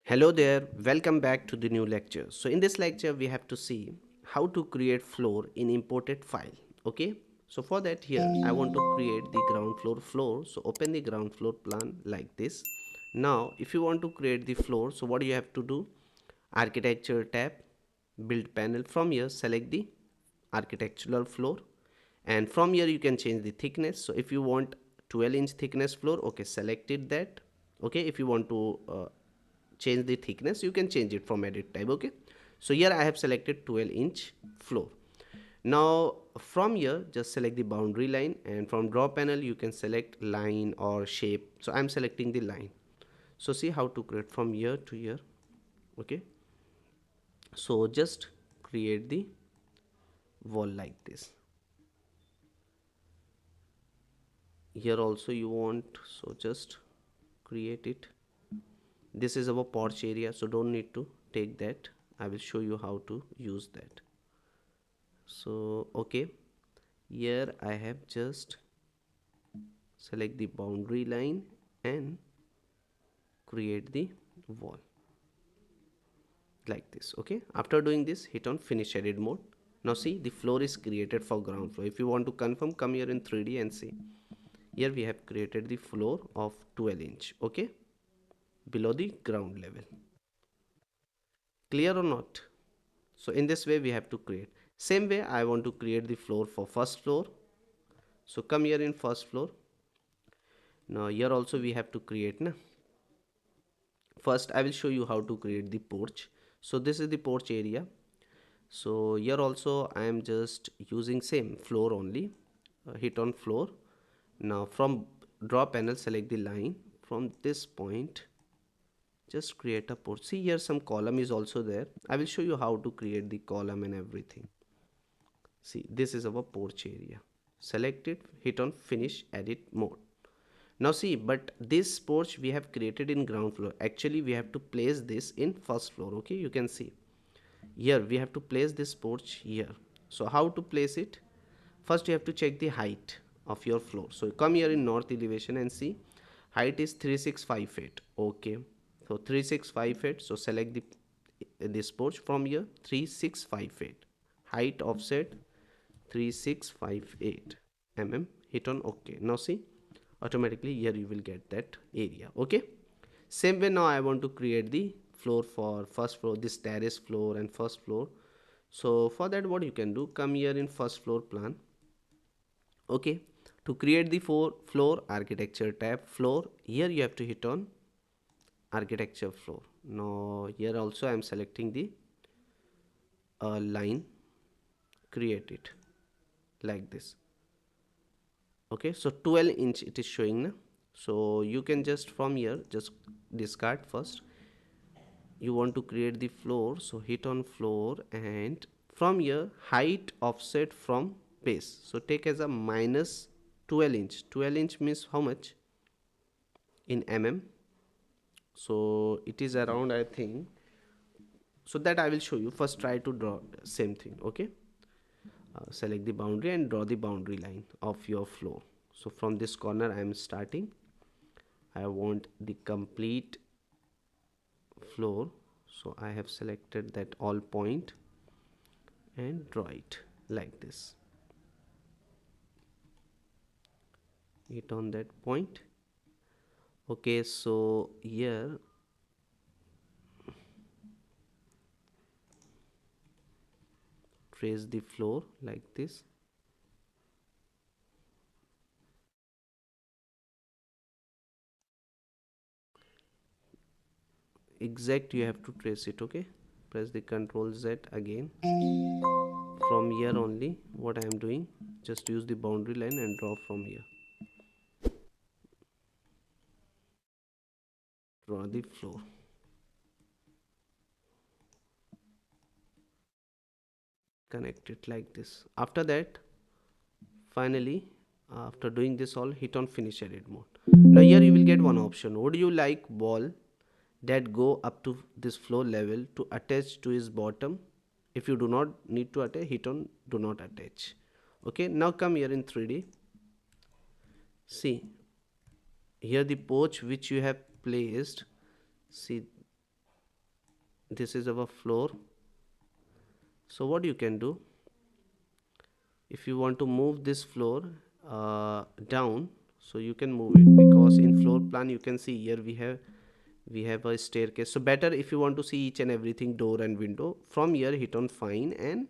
Hello there, welcome back to the new lecture. So in this lecture we have to see how to create floor in imported file. Okay, so for that here I want to create the ground floor. So open the ground floor plan like this. Now if you want to create the floor, so what do you have to do? Architecture tab, build panel. From here select the architectural floor, and from here you can change the thickness. So if you want 12-inch thickness floor, okay, selected that. Okay, if you want to change the thickness, you can change it from edit type. Okay, so here I have selected 12-inch floor. Now from here just select the boundary line, and from draw panel you can select line or shape. So I'm selecting the line. So see how to create from here to here. Okay, so just create the wall like this. Here also you want, so just create it. This is our porch area, so don't need to take that. I will show you how to use that. So okay, here I have just select the boundary line and create the wall like this. Okay, after doing this hit on finish edit mode. Now see, the floor is created for ground floor. If you want to confirm, come here in 3D and see. Here we have created the floor of 12-inch. Okay, below the ground level. Clear or not? So in this way we have to create. Same way I want to create the floor for first floor. So come here in first floor. Now here also we have to create na. First I will show you how to create the porch. So this is the porch area. So here also I am just using same floor only. Hit on floor. Now from draw panel select the line. From this point just create a porch. See, here some column is also there. I will show you how to create the column and everything. See, this is our porch area. Select it, hit on finish edit mode. Now see, but this porch we have created in ground floor. Actually we have to place this in first floor. Okay, you can see here we have to place this porch here. So how to place it? First you have to check the height of your floor. So come here in north elevation and see, height is 3658. Okay, so 3658. So select the this porch from here, 3658, height offset 3658 mm. Hit on OK. Now see, automatically here you will get that area. Okay, same way now I want to create the floor for first floor, this terrace floor and first floor. So for that what you can do, come here in first floor plan. Okay, to create the floor architecture tab, floor, here you have to hit on architecture floor. Now here also I am selecting the line, create it like this. Okay, so 12-inch it is showing now. So you can just from here just discard. First you want to create the floor, so hit on floor, and from here height offset from base, so take as a minus 12-inch. 12-inch means how much in mm? So it is around, I think, so that I will show you. First try to draw same thing. Okay, select the boundary and draw the boundary line of your floor. So from this corner I am starting. I want the complete floor, so I have selected that all point and draw it like this. Hit on that point. Okay, so here trace the floor like this. Exact you have to trace it. Okay, press the Ctrl Z again. From here only what I am doing, just use the boundary line and draw from here. Draw the floor. Connect it like this. After that, finally, after doing this all, hit on finish edit mode. Now here you will get one option. Would you like wall that go up to this floor level to attach to his bottom? If you do not need to attach, hit on do not attach. Okay, now come here in 3D. See, here the porch which you have placed, see, this is our floor. So what you can do, if you want to move this floor down, so you can move it, because in floor plan you can see here we have a staircase. So better, if you want to see each and everything, door and window, from here hit on find and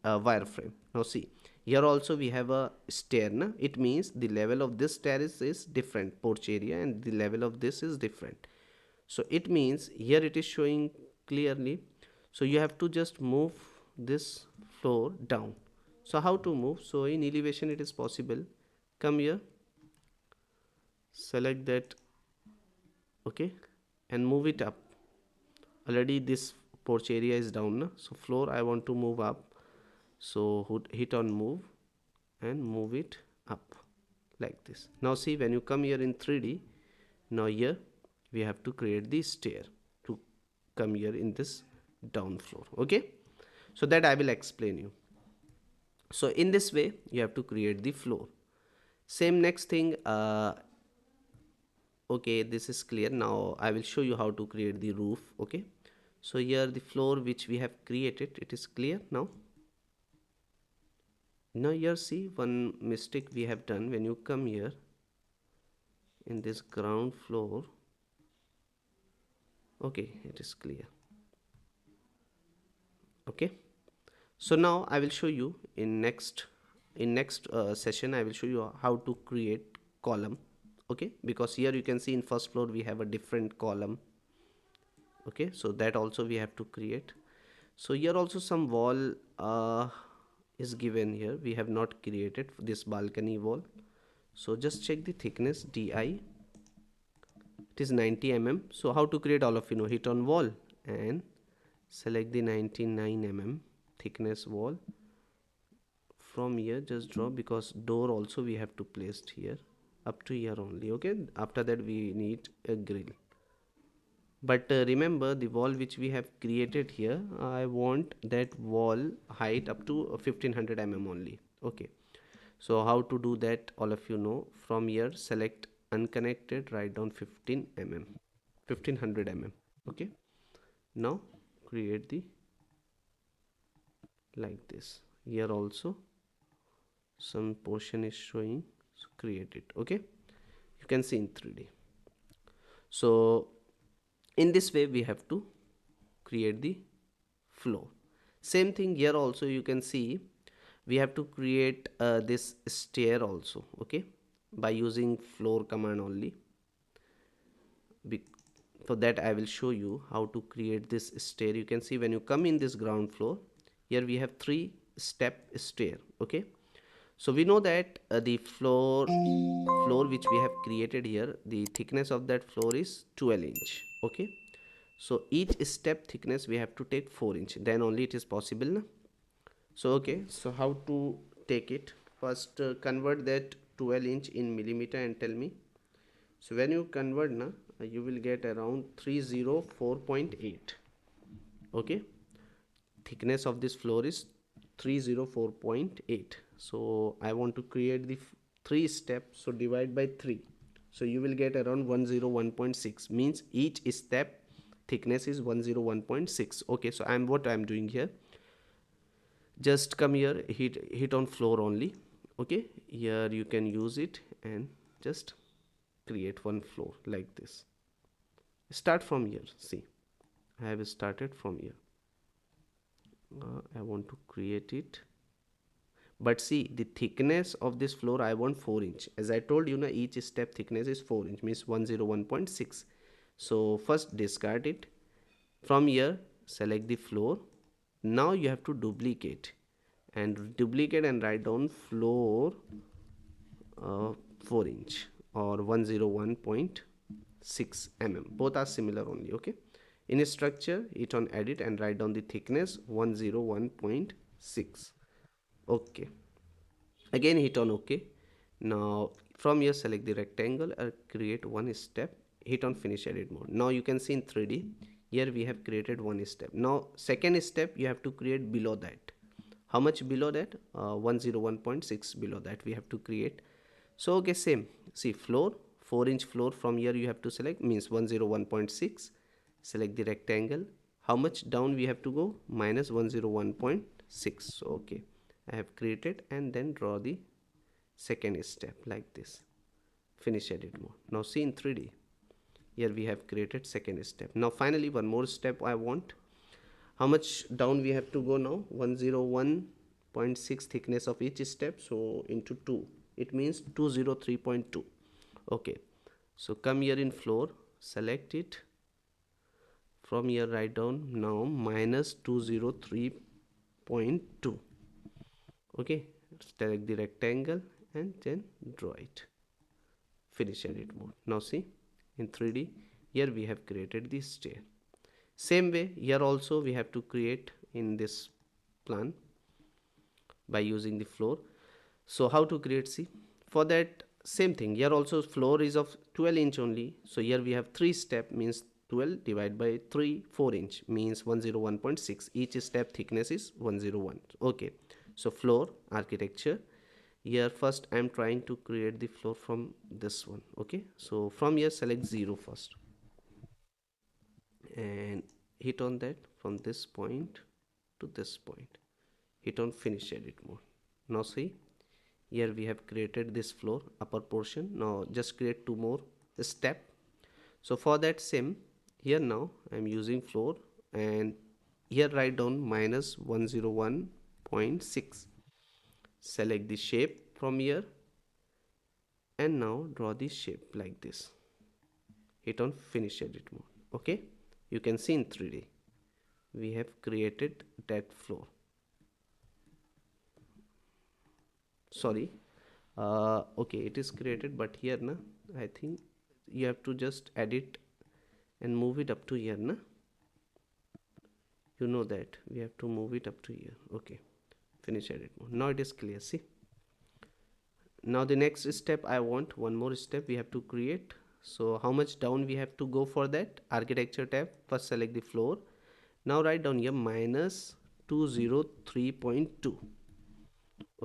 wireframe. Now see, here also we have a stair na? It means the level of this stair is different, porch area, and the level of this is different. So it means here it is showing clearly. So you have to just move this floor down. So how to move? So in elevation it is possible. Come here, select that, okay, and move it up. Already this porch area is down na? So floor I want to move up. So hit on move and move it up like this. Now see, when you come here in 3D, now here we have to create the stair to come here in this down floor. Okay, so that I will explain you. So in this way you have to create the floor. Same next thing, okay, this is clear. Now I will show you how to create the roof. Okay, so here the floor which we have created, it is clear now. Now here see, one mistake we have done. When you come here in this ground floor, okay, it is clear. Okay, so now I will show you in next session. I will show you how to create column. Okay, because here you can see in first floor we have a different column. Okay, so that also we have to create. So here also some wall is given here. We have not created this balcony wall. So just check the thickness di, it is 90 mm. So how to create, all of you know, hit on wall and select the 99 mm thickness wall. From here just draw, because door also we have to place here up to here only. Okay, after that we need a grill. But remember, the wall which we have created here, I want that wall height up to 1500 mm only. Okay, so how to do that, all of you know. From here select unconnected, write down 15 mm, 1500 mm. Okay, now create the like this. Here also some portion is showing, so create it. Okay, you can see in 3D. So in this way we have to create the floor. Same thing here also, you can see we have to create this stair also. Okay, by using floor command only. For that I will show you how to create this stair. You can see when you come in this ground floor, here we have 3-step stair. Okay, so we know that the floor which we have created here, the thickness of that floor is 12 inch. Okay, so each step thickness we have to take 4 inch, then only it is possible na? So okay, so how to take it? First convert that 12 inch in millimeter and tell me. So when you convert na, you will get around 304.8. okay, thickness of this floor is 304.8. so I want to create the 3 steps, so divide by 3, so you will get around 101.6, means each step thickness is 101.6. okay, so what I'm doing here, just come here, hit on floor only. Okay, here you can use it and just create one floor like this. Start from here. See, I have started from here. I want to create it, but see the thickness of this floor I want 4 inch. As I told you na, each step thickness is 4 inch, means 101.6. so first discard it. From here select the floor. Now you have to duplicate and write down floor 4 inch or 101.6 mm. Both are similar only. Okay, in a structure hit on edit and write down the thickness 101.6. okay, again hit on ok. Now from here select the rectangle and create one step, hit on finish edit mode. Now you can see in 3D here we have created one step. Now second step you have to create below that. How much below that? 101.6 below that we have to create. So okay, same, see floor 4 inch floor, from here you have to select, means 101.6, select the rectangle. how much down we have to go? Minus 101.6. So okay, I have created, and then draw the second step like this. Finish edit mode. Now see in 3D, here we have created second step. Now finally one more step I want. How much down we have to go now? 101.6 thickness of each step, so into 2, it means 203.2. okay, so come here in floor, select it. From here write down now minus 203.2. okay, select the rectangle and then draw it. Finish edit mode. Now see in 3D, here we have created this stair. Same way here also we have to create in this plan by using the floor. So how to create? See, for that same thing, here also floor is of 12" only, so here we have 3 step, means 12 divided by 3, 4" means 101.6. each step thickness is 101. okay, so floor architecture, here first I am trying to create the floor from this one. okay, so from here select 0 first and hit on that from this point to this point, hit on finish edit mode. Now see, here we have created this floor upper portion. Now just create 2 more step. So for that same, here now I am using floor, and here write down minus 101.6. select the shape from here and now draw the shape like this, hit on finish edit mode. okay, you can see in 3D we have created that floor. Sorry, okay, it is created, but here na, I think you have to just edit and move it up to here na, you know that we have to move it up to here. okay, finish edit mode. Now it is clear. See, now the next step, I want one more step we have to create. So how much down we have to go? For that, architecture tab, first select the floor. Now write down here minus 203.2.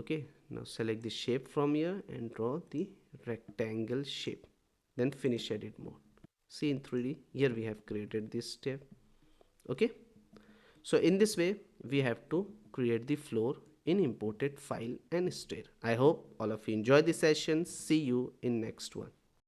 okay, now select the shape from here and draw the rectangle shape, then finish edit mode. See in 3D, here we have created this step. okay, so in this way we have to create the floor in imported file and stair. I hope all of you enjoy the session. See you in next one.